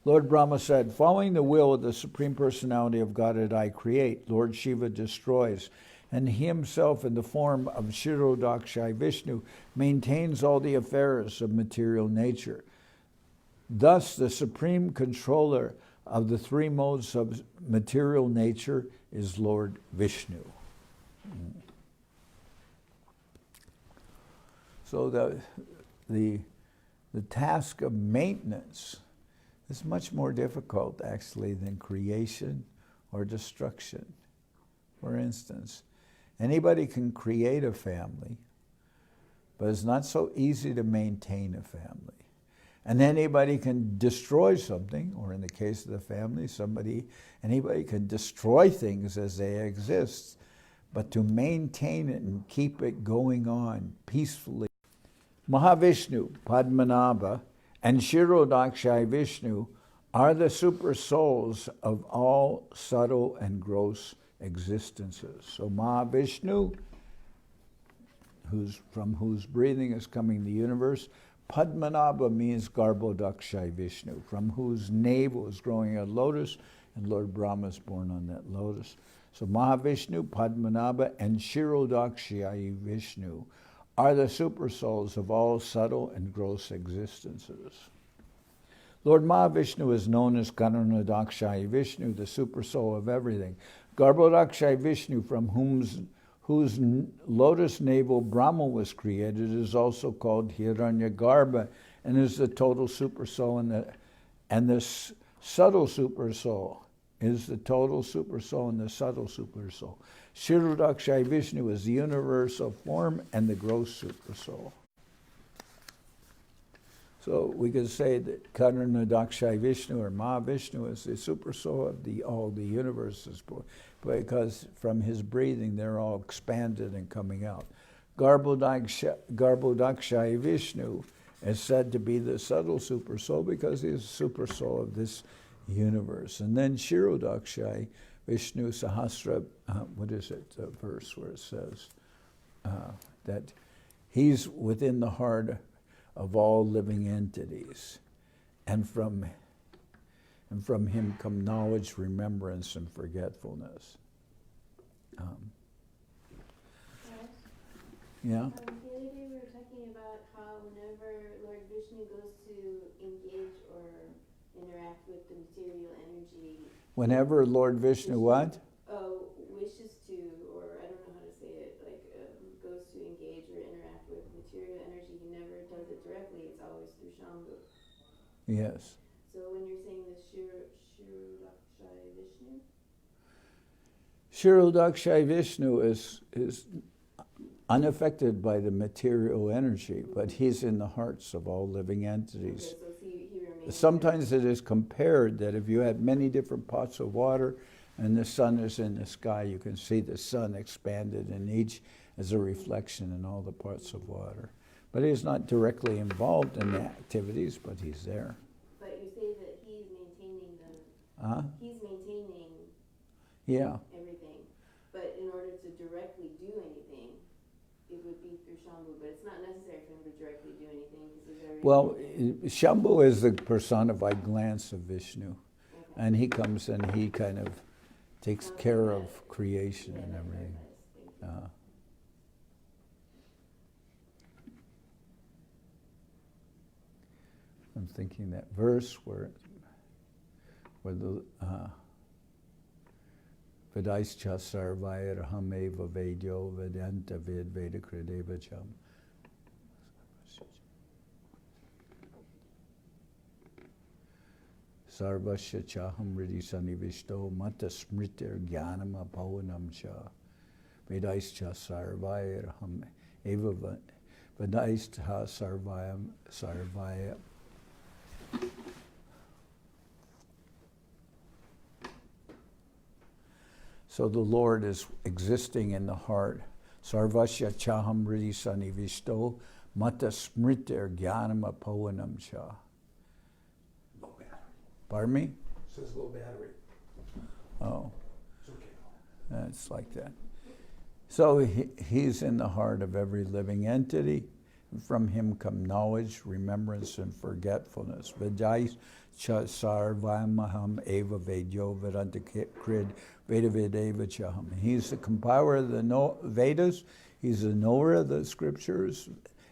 Lord Brahma said, following the will of the Supreme Personality of Godhead, I create. Lord Shiva destroys. And he himself, in the form of Kshirodakshai Vishnu, maintains all the affairs of material nature. Thus, the supreme controller of the three modes of material nature is Lord Vishnu. So the task of maintenance is much more difficult, actually, than creation or destruction. For instance, anybody can create a family, but it's not so easy to maintain a family. And anybody can destroy something, or in the case of the family, anybody can destroy things as they exist, but to maintain it and keep it going on peacefully. Mahavishnu, Padmanabha, and Kshirodakshai Vishnu are the super souls of all subtle and gross existences. So Mahavishnu, from whose breathing is coming the universe. Padmanabha means Garbhodakshai Vishnu, from whose navel is growing a lotus, and Lord Brahma is born on that lotus. So Mahavishnu, Padmanabha, and Kshirodakshaya Vishnu are the super souls of all subtle and gross existences. Lord Mahavishnu is known as Karanodakshaya Vishnu, the super soul of everything. Garbhodakshaya Vishnu, from whose lotus navel Brahma was created, is also called Hiranyagarbha, and is the total super soul, and the subtle super soul is the total super soul and the subtle super soul. Kshirodakshaya Vishnu is the universal form and the gross super soul. So we could say that Karanodakshaya Vishnu or Mahavishnu is the super soul of all the universes, because from his breathing they're all expanded and coming out. Garbhodakshaya Vishnu is said to be the subtle super soul because he's the super soul of this universe. And then Kshirodakshaya Vishnu Sahasra, the verse where it says that he's within the heart of all living entities, and from him come knowledge, remembrance, and forgetfulness. Yeah? The other day we were talking about how whenever Lord Vishnu goes to engage or interact with the material energy... Whenever Lord Vishnu what? Wishes to, or I don't know how to say it, goes to engage or interact with material energy, he never does it directly, it's always through Shambhu. Yes. So when you're saying the Kshirodakshaya Vishnu? Kshirodakshaya Vishnu is unaffected by the material energy, but he's in the hearts of all living entities. Okay, so he remains. Sometimes it is compared that if you have many different pots of water and the sun is in the sky, you can see the sun expanded, and each is a reflection in all the parts of water. But he's not directly involved in the activities, but he's there. But you say that he's maintaining them. He's maintaining everything. But in order to directly do anything, it would be through Shambhu. But it's not necessary for him to directly do anything because he's already... Well, Shambhu is the personified glance of Vishnu. Okay. And he comes and he kind of takes care of creation and everything. I'm thinking that verse where the Vedaischa sarvairham eva vedyo vedanta ved vedakrideva cham. Sarvasya chaham riddhi sanivishto mata smritir jnanam apavanam cha. Vedaischa sarvairham eva vedaischa sarvaya. So the Lord is existing in the heart. Sarvasya chaham riddhi sanivishto mata smritir jnanam apavanam cha. Pardon me? It says low battery. Oh. It's okay. It's like that. So he's in the heart of every living entity. From him come knowledge, remembrance, and forgetfulness. Vedais cha sarvamaham eva vedyo vedantakrid vedavedeva chaham. He's the compiler of the Vedas, he's the knower of the scriptures,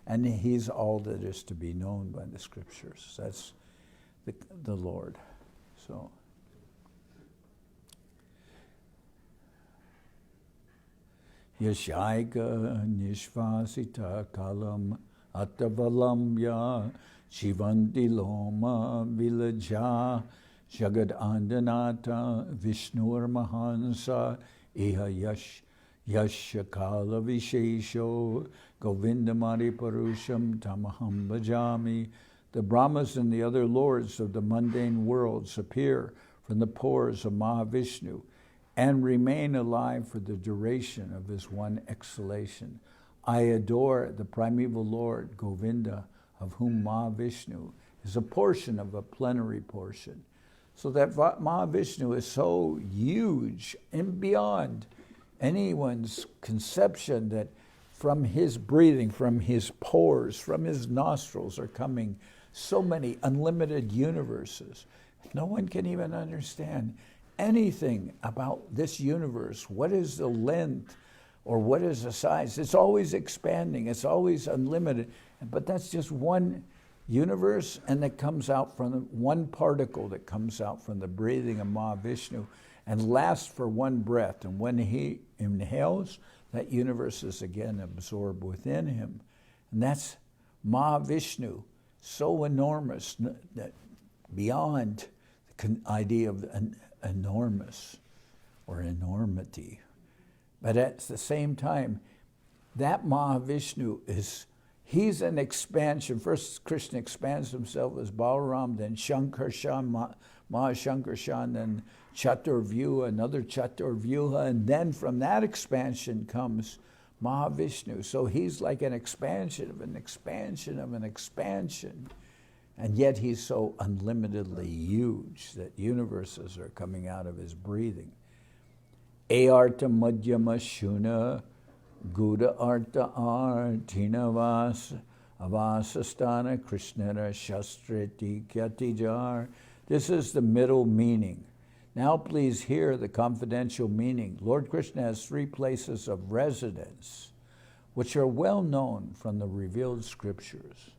and he's all that is to be known by the scriptures. That's the Lord. So Yashaika nishvasita kalam attavalamya shivanti loma vilaja jagad andanata vishnur mahansa iha yashakala vishesho govindamari parusham tamaham bhajami. The Brahmas and the other lords of the mundane worlds appear from the pores of Mahavishnu and remain alive for the duration of his one exhalation. I adore the primeval Lord, Govinda, of whom Mahavishnu is a portion of a plenary portion. So that Mahavishnu is so huge and beyond anyone's conception that from his breathing, from his pores, from his nostrils are coming so many unlimited universes. No one can even understand anything about this universe, what is the length or what is the size? It's always expanding, it's always unlimited. But that's just one universe, and that comes out from one particle that comes out from the breathing of Mahavishnu and lasts for one breath. And when he inhales, that universe is again absorbed within him. And that's Mahavishnu, so enormous that beyond the idea of enormous or enormity. But at the same time, that Mahavishnu he's an expansion. First, Krishna expands himself as Balaram, then Shankarshan, Mahashankarshan, then Chaturvyuha, another Chaturvyuha, and then from that expansion comes Mahavishnu. So he's like an expansion of an expansion of an expansion. And yet he's so unlimitedly huge that universes are coming out of his breathing. Earta Madhyama Shuna Guda Arta Artina Avasastana Krishnara Shastriti Kyatijar. This is the middle meaning. Now please hear the confidential meaning. Lord Krishna has 3 places of residence, which are well known from the revealed scriptures.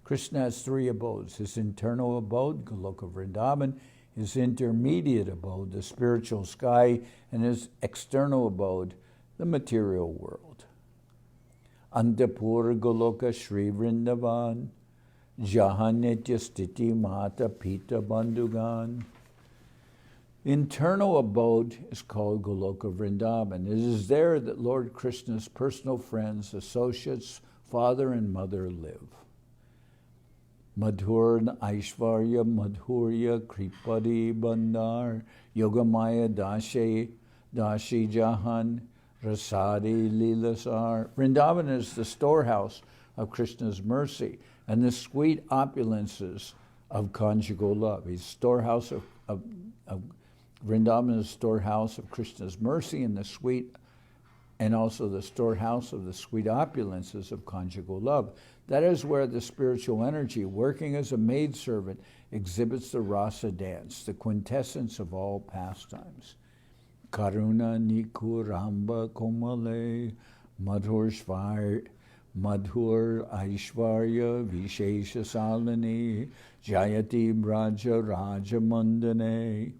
Krishna has 3 abodes: his internal abode, Goloka Vrindavan, his intermediate abode, the spiritual sky, and his external abode, the material world. Antapura Goloka Shri Vrindavan, Jahannitya Stiti Mata Pita Bandhugan. Internal abode is called Goloka Vrindavan. It is there that Lord Krishna's personal friends, associates, father and mother live. Madhur Aishvarya Madhurya Kripadi Bandar Yogamaya Dashi Jahan Rasadi Lilasar. Vrindavan is the storehouse of Krishna's mercy and the sweet opulences of conjugal love. He's storehouse of Vrindavan is the storehouse of Krishna's mercy and the sweet, and also the storehouse of the sweet opulences of conjugal love. That is where the spiritual energy, working as a maidservant, exhibits the rasa dance, the quintessence of all pastimes. Karuna Nikuramba Komale Madhur Aishvarya Vishesha Salani Jayati Braja Rajamandane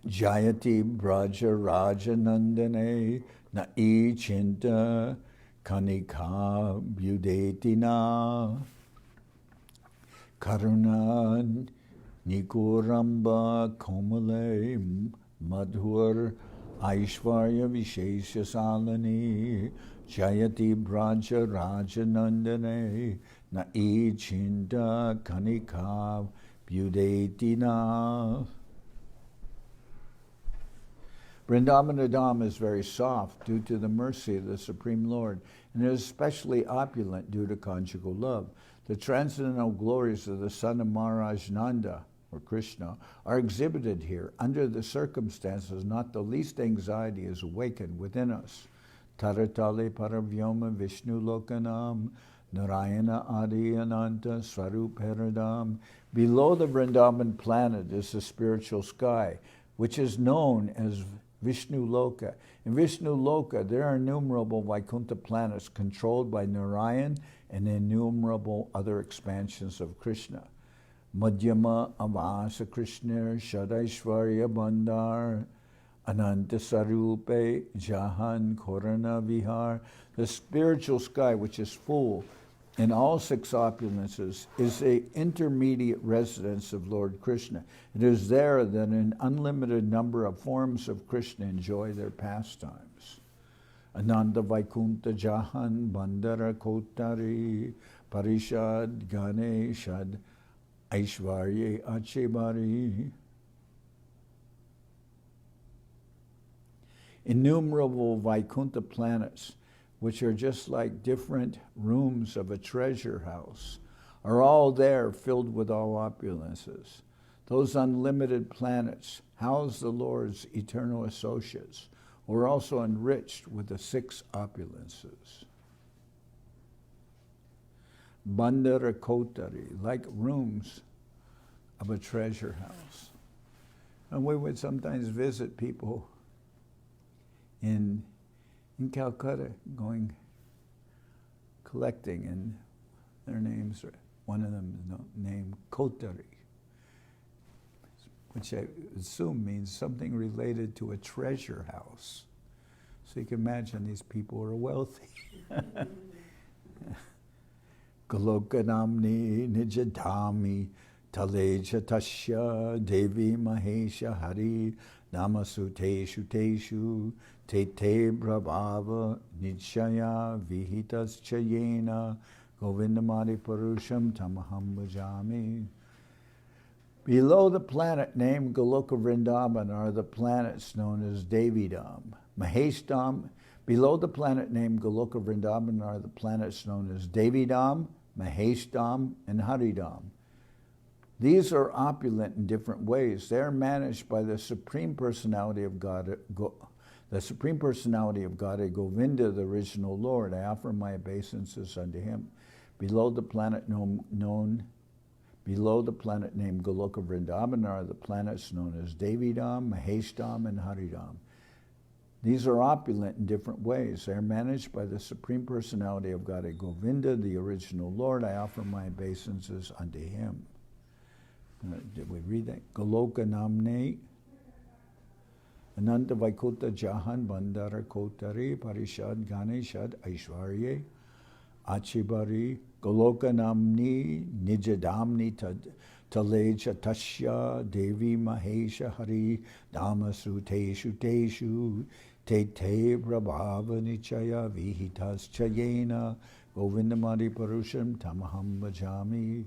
Jayati Braja Rajanandane Nai Chinta Kanika Bhudetina Karuna Nikuramba Komale Madhur Aishvarya Vishesha Salani Jayati Braja Rajanandane Nai Chinta Kanika Bhudetina. Vrindavan Dham is very soft due to the mercy of the Supreme Lord, and is especially opulent due to conjugal love. The transcendental glories of the son of Maharaj Nanda, or Krishna, are exhibited here. Under the circumstances, not the least anxiety is awakened within us. Taratale Paravyoma Vishnu Lokanam Narayana Adi Ananta Swarup Haradam. Below the Vrindavan planet is the spiritual sky, which is known as Vishnu Loka. In Vishnu Loka, there are innumerable Vaikuntha planets controlled by Narayan and innumerable other expansions of Krishna. Madhyama Avasa Krishna Shadaishvarya Bandar Ananta Sarupe Jahan Korana Vihar. The spiritual sky, which is full in all 6 opulences, is the intermediate residence of Lord Krishna. It is there that an unlimited number of forms of Krishna enjoy their pastimes. Ananda Vaikuntha Jahan Bandara Kotari Parishad Ganeshad Aishvarya Achebari. Innumerable Vaikuntha planets, which are just like different rooms of a treasure house, are all there filled with all opulences. Those unlimited planets house the Lord's eternal associates, who are also enriched with the 6 opulences. Bandara Kotari, like rooms of a treasure house. And we would sometimes visit people in Calcutta, going collecting, and their names are, one of them is named Kotari, which I assume means something related to a treasure house. So you can imagine these people are wealthy. Galokanamni nijadami taleja tasya devi mahesha hari namasuteshu teshu tete brabhava nijaya vihitas chayena govindamadi parusham tamaham bhajami. Below the planet named Goloka Vrindavan are the planets known as Devidam, Maheshdam. Below the planet named Goloka Vrindavan are the planets known as Devidam, Maheshdam, and Haridam. These are opulent in different ways. They are managed by the Supreme Personality of God, the Supreme Personality of God, Govinda, the original Lord. I offer my obeisances unto him. Below the planet named Goloka Vrindavan are the planets known as Devidam, Maheshdam, and Haridam. These are opulent in different ways. They are managed by the Supreme Personality of God, Govinda, the original Lord. I offer my obeisances unto him. Did we read that? Goloka Namne Ananta Vaikuta Jahan Bandara Kotari Parishad Ganeshad Aishwarye Achibari Goloka Namni Nijadamni Taleja Tasya Devi Mahesha Hari Damasu Teshu Teshu Tete Prabhava Nichaya Vihitas Chayena Govindamadi Parusham Tamaham Bhajami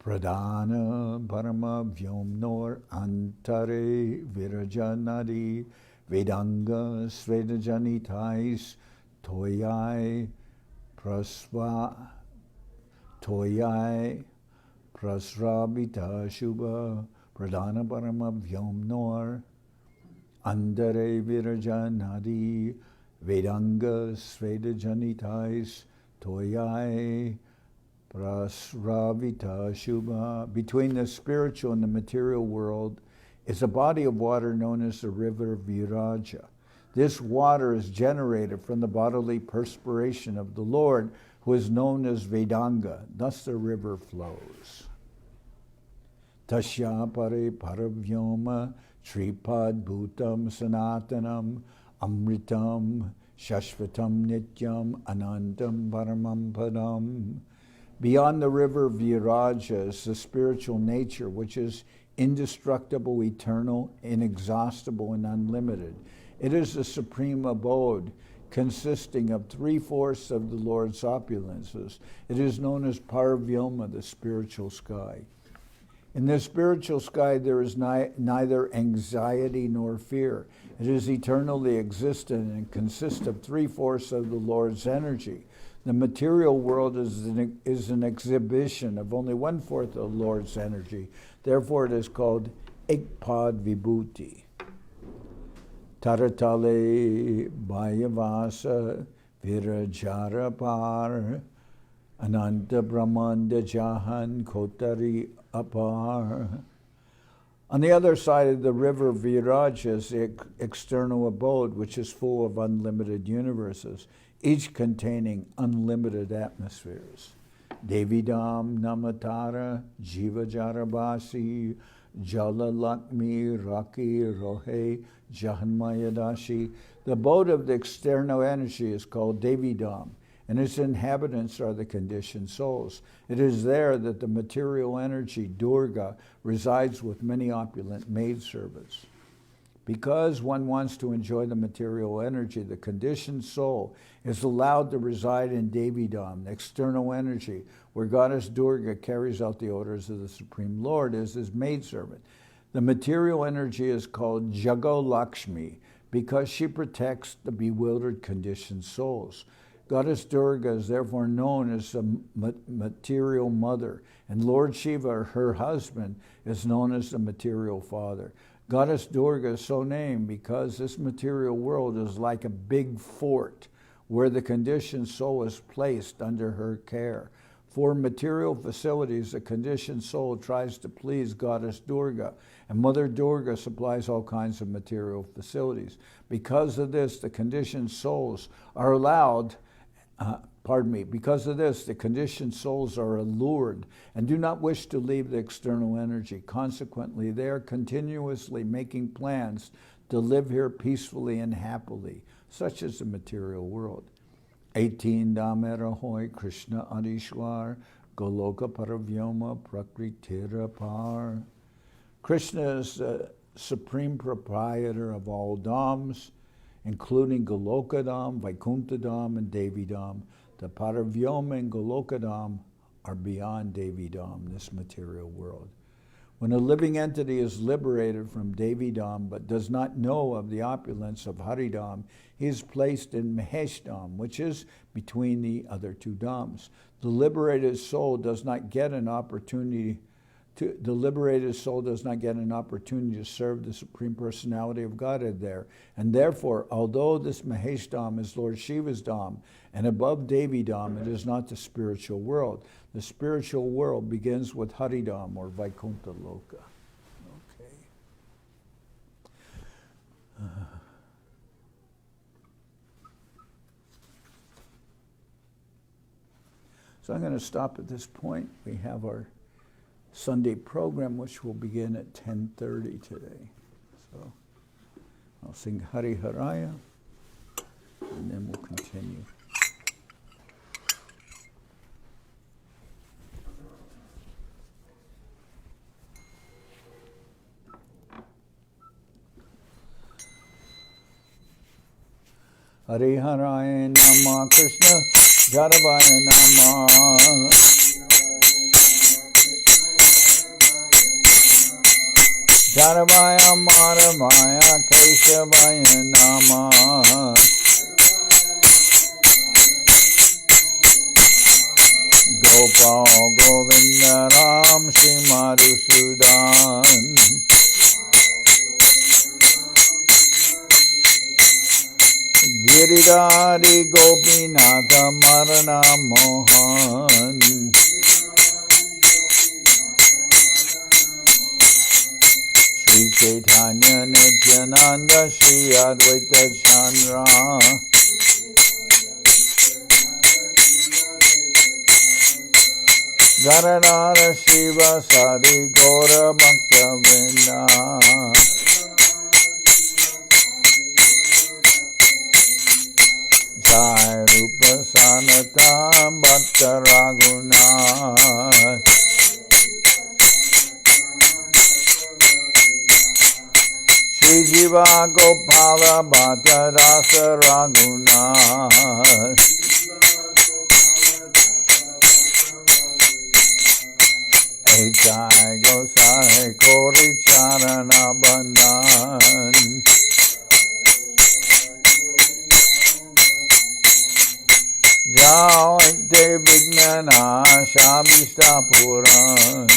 Pradana Parama Vyomnor Antare Virajanadi Vedanga Svedajanitais Toyai Prasrabita Shubha Pradana Parama Vyomnor Andare Virajanadi Vedanga Svedajanitais Toyai Prasravita Shubha. Between the spiritual and the material world is a body of water known as the river Viraja. This water is generated from the bodily perspiration of the Lord, who is known as Vedanga. Thus the river flows. Tasya pare paravyoma Sripad bhutam sanatanam amritam shashvatam nityam anantam paramam padam. Beyond the river Viraja is the spiritual nature, which is indestructible, eternal, inexhaustible, and unlimited. It is the supreme abode, consisting of 3/4 of the Lord's opulences. It is known as Paravyoma, the spiritual sky. In the spiritual sky there is neither anxiety nor fear. It is eternally existent and consists of 3/4 of the Lord's energy. The material world is an exhibition of only 1/4 of the Lord's energy. Therefore it is called Ekpad Vibhuti. Taratale Bhayavasa Virajarapar Ananta Brahmanda Jahan Kotari Apar. On the other side of the river Viraja is the external abode, which is full of unlimited universes, each containing unlimited atmospheres. Devidam Namatara Jiva Jarabasi Jala Lakmi Raki Rohe Jahanmayadashi. The abode of the external energy is called Devidam, and its inhabitants are the conditioned souls. It is there that the material energy, Durga, resides with many opulent maidservants. Because one wants to enjoy the material energy, the conditioned soul is allowed to reside in Devidam, the external energy, where Goddess Durga carries out the orders of the Supreme Lord as his maidservant. The material energy is called Jago Lakshmi because she protects the bewildered conditioned souls. Goddess Durga is therefore known as the material mother, and Lord Shiva, her husband, is known as the material father. Goddess Durga is so named because this material world is like a big fort where the conditioned soul is placed under her care. For material facilities, the conditioned soul tries to please Goddess Durga, and Mother Durga supplies all kinds of material facilities. Because of this, the conditioned souls are allowed, because of this, the conditioned souls are allured and do not wish to leave the external energy. Consequently, they are continuously making plans to live here peacefully and happily. Such is the material world. 18 Damera Hoy Krishna Adishwar Goloka Paravyoma Prakritira Par. Krishna is the supreme proprietor of all dhams, including Goloka Dham, Vaikuntha Dham, and Devi Dham. The Paravyoma and Goloka Dham are beyond Devi Dham, this material world. When a living entity is liberated from Devi Dham but does not know of the opulence of Haridham, he is placed in Mahesh Dham, which is between the other two dhams. The liberated soul does not get an opportunity to serve the Supreme Personality of Godhead there. And therefore, although this Mahesh Dham is Lord Shiva's Dham, and above Devi Dham, it is not the spiritual world. The spiritual world begins with Haridham, or Vaikuntha Loka. Okay. So I'm going to stop at this point. We have our Sunday program, which will begin at 10:30 today. So I'll sing Hari Haraya, and then we'll continue. Hari Haraya Nama Krishna Jaravaya Nama Jaravaya Maramaya Keshavaya Nama Gopal Govinda Ram Shri Madhusudan Giridhari Gopinatha Marana Mohan Sri Chaitanya Nityananda Sri Advaita Chandra Garadhara Shiva Sadi Gaura Bhakta Vrinda Jai Rupa Sanatan Bhatta Raghunath Shri Jiva Gopala Bhatta Rasa Raghunath Echai Gosai Kori Charana Bandhan Jao Ekte Vignana Shabishta Puran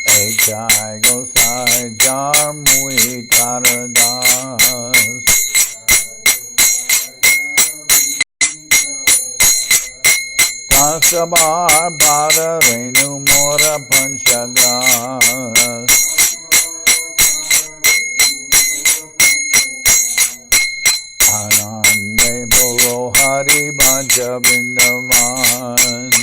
Echai Gosai Jar Mui Taradas Tasabar Bhara Renu Mora Panchadas Anande Bolo Hari Bhaja Vrindavan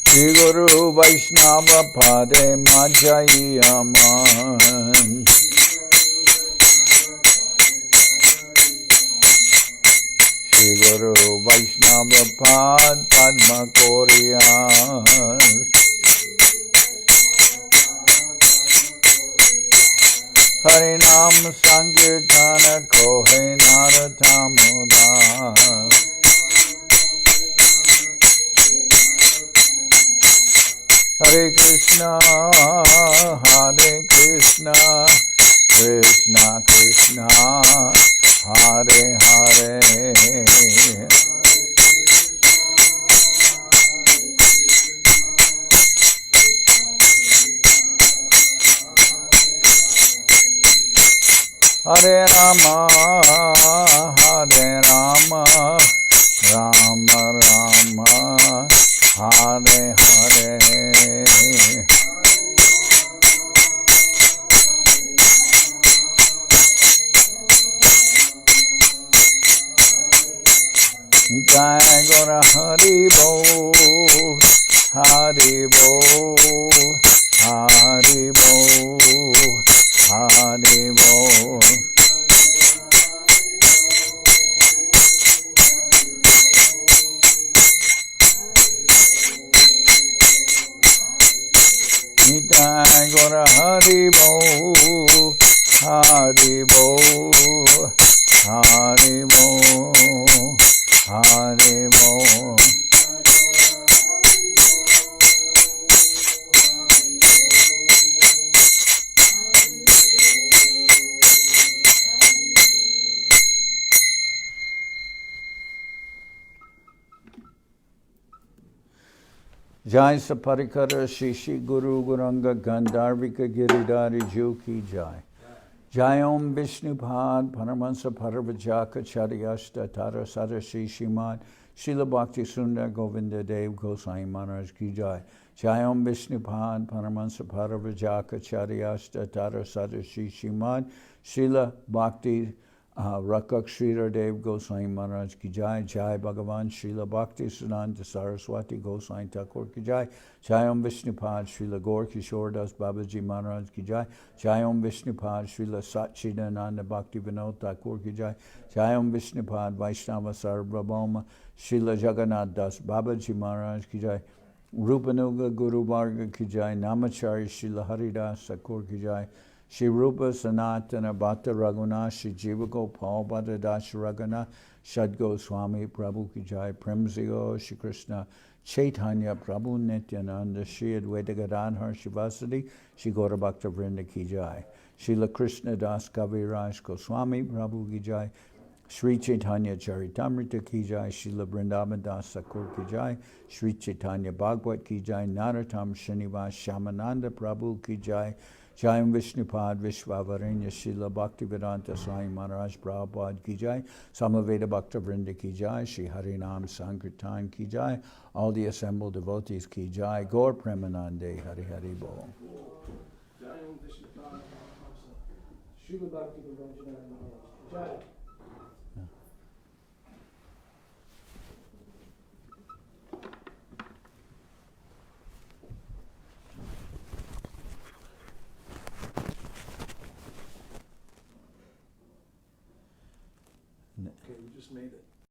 Shri Guru Vaishnava Pade Majai Aman Shri Guru Vaishnava Pad Padma Koriyas Harinam Sankirtana Kohe Naratamuda Hare Krishna Krishna Krishna Hare Hare Hare Rama, Hare Rama, Rama Rama, Hare Hare. Jai Gora Hari Bol, Hari Bol, Hari Bol, Hari Bol. Jai Gora Hari Bol, Hari Bol, Hari Bol, Hari Bol. Jai Saparikara Shishi Guru Guranga Gandharvika Giridhari Juki Jai. Jai Om Vishnupad Paramahansa Paravajaka Charyashta Tara Sada Shishimad Srila Bhakti Sundar Govinda Dev Goswami Maharaj Ki Jai. Jai Om Vishnupad Paramahansa Paravajaka Charyashta Tara Sada Shishimad Srila Bhakti Rakak Sridhar Dev Goswami Maharaj Ki Jai. Jai Bhagavan Srila Bhakti Siddhanta Saraswati Goswami Thakur Ki Jai. Jai Om Vishnupad Srila Gaur Kishore Das Babaji Maharaj Ki Jai. Jai Om Vishnupad Srila Satchidananda Bhakti Vinod Thakur Ki Jai. Jai Om Vishnupad Vaishnava Sarvabhauma Srila Jagannath Das Babaji Maharaj Ki Jai. Rupanuga Guru Varga Ki Jai. Namachari Srila Haridas Thakur Ki Jai. Shri Rupa Sanatana Bhatta Raghuna Shri Jiva Gopal Bhatta Das Raghuna Shad Goswami Prabhu Ki Jai. Premzio Shri Krishna Chaitanya Prabhu Nityananda Shri Advaita Gadadhar Shivasadi Shri Gaura Bhakta Vrinda Ki Jai. Srila Krishnadas Kaviraj Goswami Prabhu Ki Jai. Sri Chaitanya Charitamrita Ki Jai. Srila Vrindavan Das Thakur Ki Jai. Sri Chaitanya Bhagavad Ki Jai. Narottam Srinivas Shamananda Prabhu Ki Jai. Jai Om Vishnupad Vishwavaranya Srila Bhaktivedanta Swami Maharaj Prabhupada Ki Jai. Samaveda Bhakta Vrinda Ki Jai. Shri Harinam Sankirtan Ki Jai. All the assembled devotees Ki Jai. Gaur Premanande Hari Hari Bol. Jai Om Vishnupad Srila Bhakti Maharaj. Jai.